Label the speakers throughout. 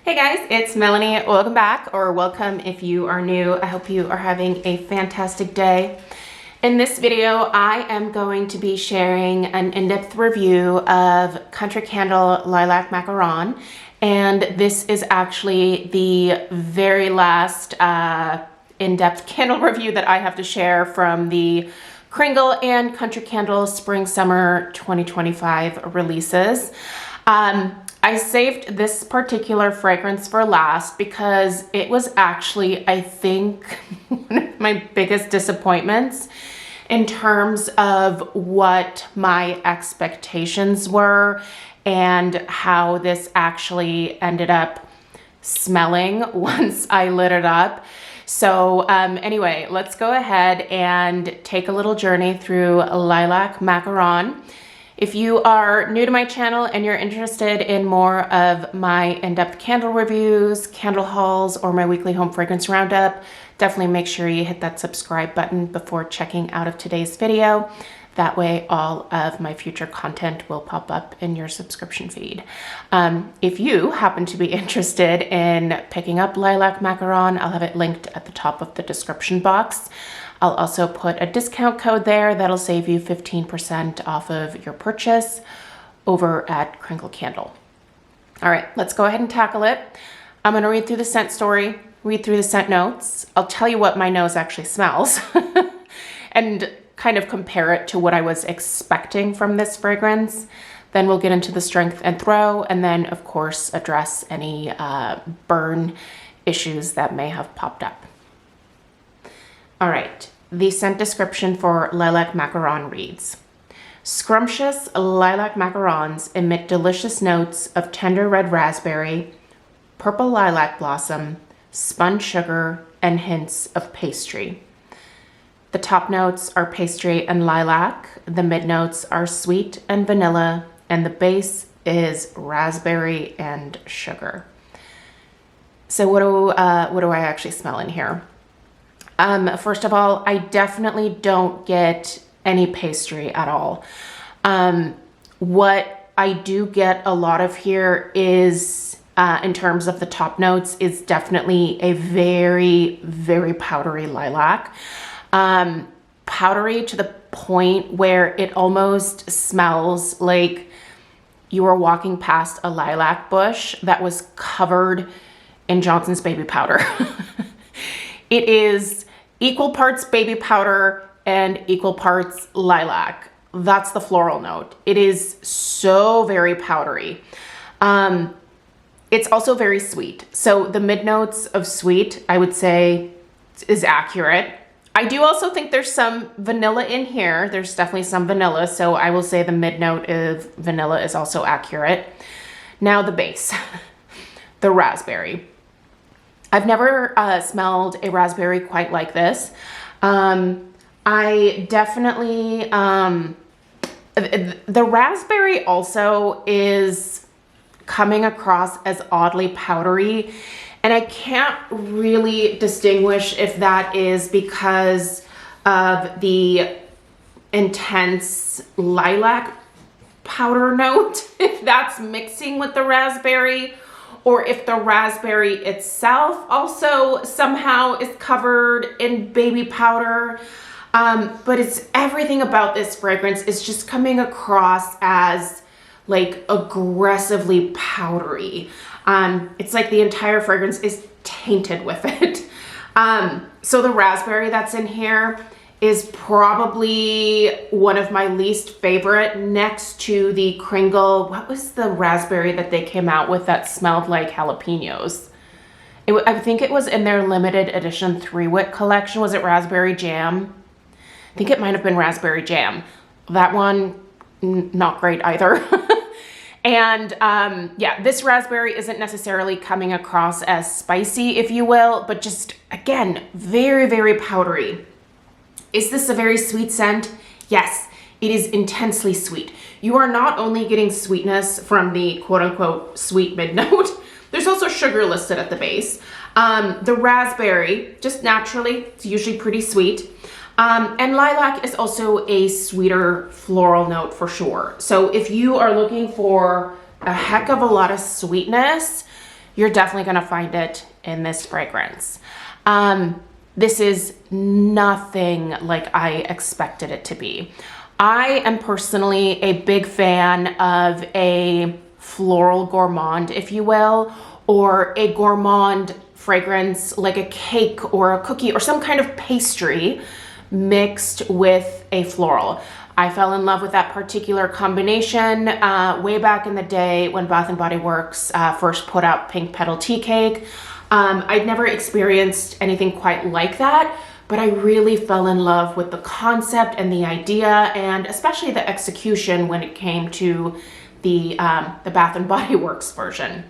Speaker 1: Hey guys, it's Melanie. Welcome back, or welcome if you are new. I hope you are having a fantastic day. In this video, I am going to be sharing an in-depth review of Candle Lilac Macaron, and this is actually the very last in-depth candle review that I have to share from the Kringle and Country Candle Spring Summer 2025 releases. I saved this particular fragrance for last because it was actually, I think, one of my biggest disappointments in terms of what my expectations were and how this actually ended up smelling once I lit it up. So anyway, let's go ahead and take a little journey through Lilac Macaron. If you are new to my channel and you're interested in more of my in-depth candle reviews, candle hauls, or my weekly home fragrance roundup, definitely make sure you hit that subscribe button before checking out of today's video. That way all of my future content will pop up in your subscription feed. If you happen to be interested in picking up Lilac Macaron, I'll have it linked at the top of the description box. I'll also put a discount code there that'll save you 15% off of your purchase over at Kringle Candle. All right, let's go ahead and tackle it. I'm gonna read through the scent story, read through the scent notes. I'll tell you what my nose actually smells and kind of compare it to what I was expecting from this fragrance. Then we'll get into the strength and throw, and then of course address any burn issues that may have popped up. All right, the scent description for Lilac Macaron reads: scrumptious lilac macarons emit delicious notes of tender red raspberry, purple lilac blossom, spun sugar, and hints of pastry. The top notes are pastry and lilac, the mid notes are sweet and vanilla, and the base is raspberry and sugar. So what do I actually smell in here? First of all, I definitely don't get any pastry at all. What I do get a lot of here is, in terms of the top notes, is definitely a very, very powdery lilac. Powdery to the point where it almost smells like you were walking past a lilac bush that was covered in Johnson's baby powder. It is equal parts baby powder and equal parts lilac. That's the floral note. It is so very powdery. It's also very sweet. So the mid notes of sweet, I would say, is accurate. I do also think there's some vanilla in here. There's definitely some vanilla. So I will say the mid note of vanilla is also accurate. Now the base, the raspberry. I've never smelled a raspberry quite like this. I definitely, the raspberry also is coming across as oddly powdery, and I can't really distinguish if that is because of the intense lilac powder note, if that's mixing with the raspberry, or if the raspberry itself also somehow is covered in baby powder. But it's everything about this fragrance is just coming across as like aggressively powdery. It's like the entire fragrance is tainted with it. So the raspberry that's in here is probably one of my least favorite, next to the Kringle. What was the raspberry that they came out with that smelled like jalapenos? I think it was in their limited edition 3-wick collection. Was it raspberry jam? I think it might have been raspberry jam. That one, not great either. And yeah, this raspberry isn't necessarily coming across as spicy, if you will, but just, again, very, very powdery. Is this a very sweet scent? Yes, it is intensely sweet. You are not only getting sweetness from the quote-unquote sweet mid-note, there's also sugar listed at the base. The raspberry, just naturally, it's usually pretty sweet. And lilac is also a sweeter floral note for sure. So if you are looking for a heck of a lot of sweetness, you're definitely gonna find it in this fragrance. This is nothing like I expected it to be. I am personally a big fan of a floral gourmand, if you will, or a gourmand fragrance like a cake or a cookie or some kind of pastry mixed with a floral. I fell in love with that particular combination way back in the day when Bath & Body Works first put out Pink Petal Tea Cake. I'd never experienced anything quite like that, but I really fell in love with the concept and the idea, and especially the execution when it came to the Bath & Body Works version.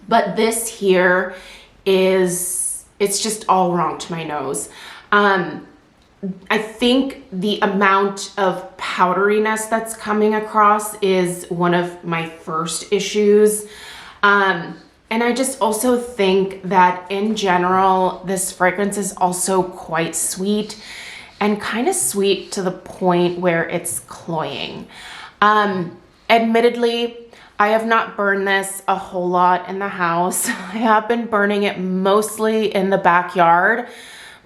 Speaker 1: But this here it's just all wrong to my nose. I think the amount of powderiness that's coming across is one of my first issues. And I just also think that in general, this fragrance is also quite sweet and kind of sweet to the point where it's cloying. Admittedly, I have not burned this a whole lot in the house. I have been burning it mostly in the backyard,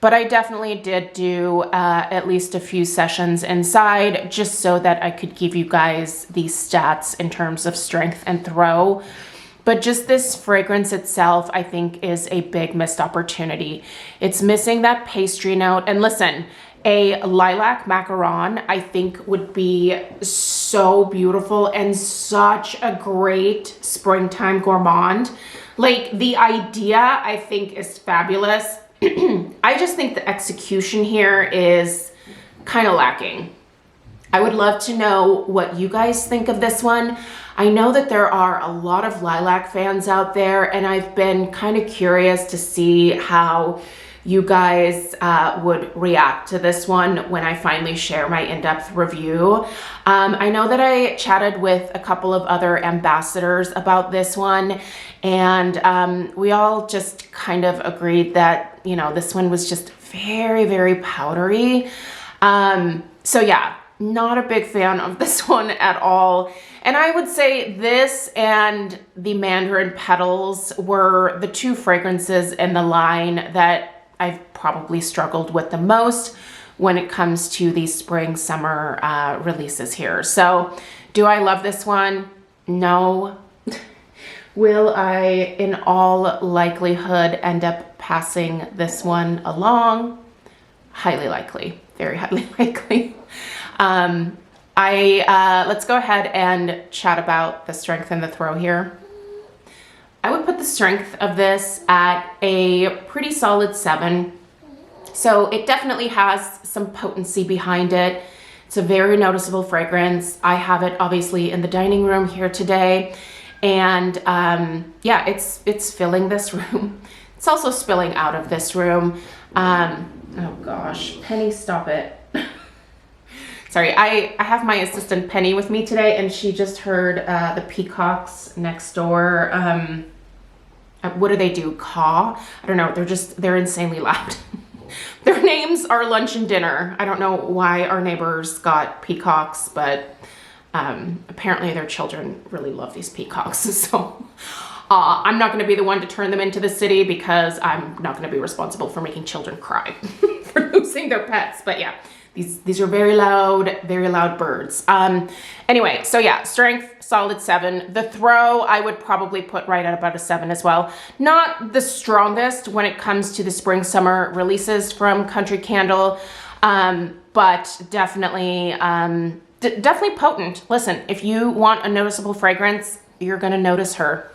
Speaker 1: but I definitely did do at least a few sessions inside just so that I could give you guys these stats in terms of strength and throw. But just this fragrance itself, I think, is a big missed opportunity. It's missing that pastry note. And listen, a lilac macaron, I think, would be so beautiful and such a great springtime gourmand. Like, the idea, I think, is fabulous. I just think the execution here is kind of lacking. I would love to know what you guys think of this one. I know that there are a lot of lilac fans out there, and I've been kind of curious to see how you guys would react to this one when I finally share my in-depth review. I know that I chatted with a couple of other ambassadors about this one, and we all just kind of agreed that, you know, this one was just very, very powdery. So yeah, not a big fan of this one at all. And I would say this and the Mandarin Petals were the two fragrances in the line that I've probably struggled with the most when it comes to these spring summer releases here. So do I love this one? No. Will I in all likelihood end up passing this one along? Highly likely, very highly likely. Let's go ahead and chat about the strength and the throw here. I would put the strength of this at a pretty solid 7. So it definitely has some potency behind it. It's a very noticeable fragrance. I have it obviously in the dining room here today. And yeah, it's filling this room. It's also spilling out of this room. Oh gosh, Penny, stop it. Sorry, I have my assistant Penny with me today, and she just heard the peacocks next door. What do they do? Caw? I don't know. They're insanely loud. Their names are Lunch and Dinner. I don't know why our neighbors got peacocks, but apparently their children really love these peacocks. So I'm not going to be the one to turn them into the city because I'm not going to be responsible for making children cry for losing their pets. But yeah. These are very loud birds. Anyway, so yeah, strength, solid 7. The throw, I would probably put right at about a 7 as well. Not the strongest when it comes to the spring summer releases from Country Candle, but definitely, definitely potent. Listen, if you want a noticeable fragrance, you're gonna notice her.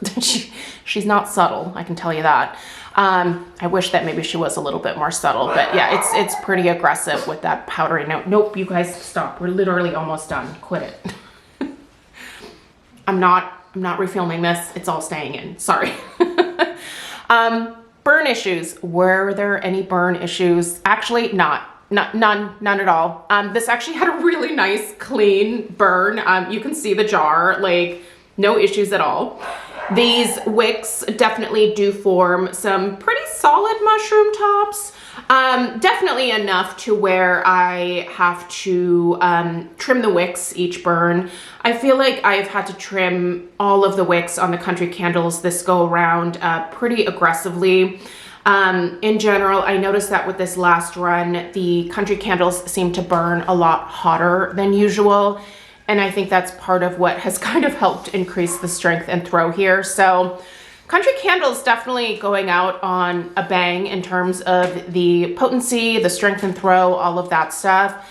Speaker 1: She's not subtle, I can tell you that. I wish that maybe she was a little bit more subtle, but yeah, it's pretty aggressive with that powdery note. Nope, you guys stop. We're literally almost done. Quit it. I'm not refilming this. It's all staying in. Sorry. Burn issues. Were there any burn issues? Actually, none at all. This actually had a really nice clean burn. You can see the jar, like no issues at all. These wicks definitely do form some pretty solid mushroom tops. Definitely enough to where I have to trim the wicks each burn. I feel like I've had to trim all of the wicks on the country candles this go around pretty aggressively. In general, I noticed that with this last run, the country candles seem to burn a lot hotter than usual. And I think that's part of what has kind of helped increase the strength and throw here. So country candles definitely going out on a bang in terms of the potency, the strength and throw, all of that stuff.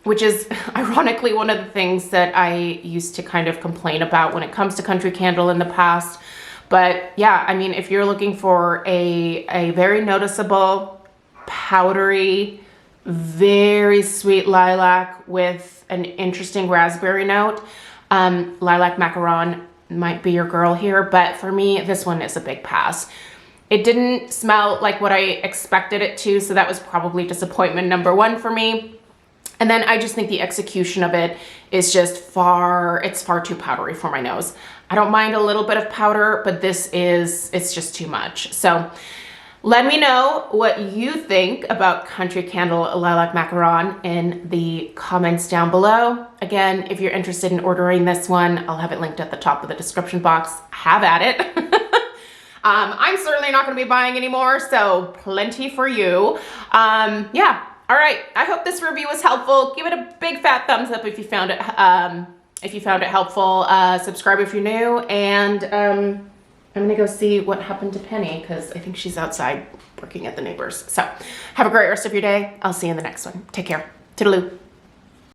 Speaker 1: Which is ironically one of the things that I used to kind of complain about when it comes to country candle in the past. But yeah, I mean, if you're looking for a very noticeable, powdery, very sweet lilac with an interesting raspberry note, Lilac Macaron might be your girl here. But for me, this one is a big pass. It didn't smell like what I expected it to, so that was probably disappointment number one for me. And then I just think the execution of it is just it's far too powdery for my nose. I don't mind a little bit of powder, but it's just too much. So let me know what you think about Country Candle Lilac Macaron in the comments down below. Again, if you're interested in ordering this one, I'll have it linked at the top of the description box. Have at it. I'm certainly not going to be buying anymore, so plenty for you. Yeah. All right. I hope this review was helpful. Give it a big fat thumbs up if you found it helpful. Subscribe if you're new, and I'm gonna go see what happened to Penny because I think she's outside working at the neighbors. So have a great rest of your day. I'll see you in the next one. Take care. Toodaloo.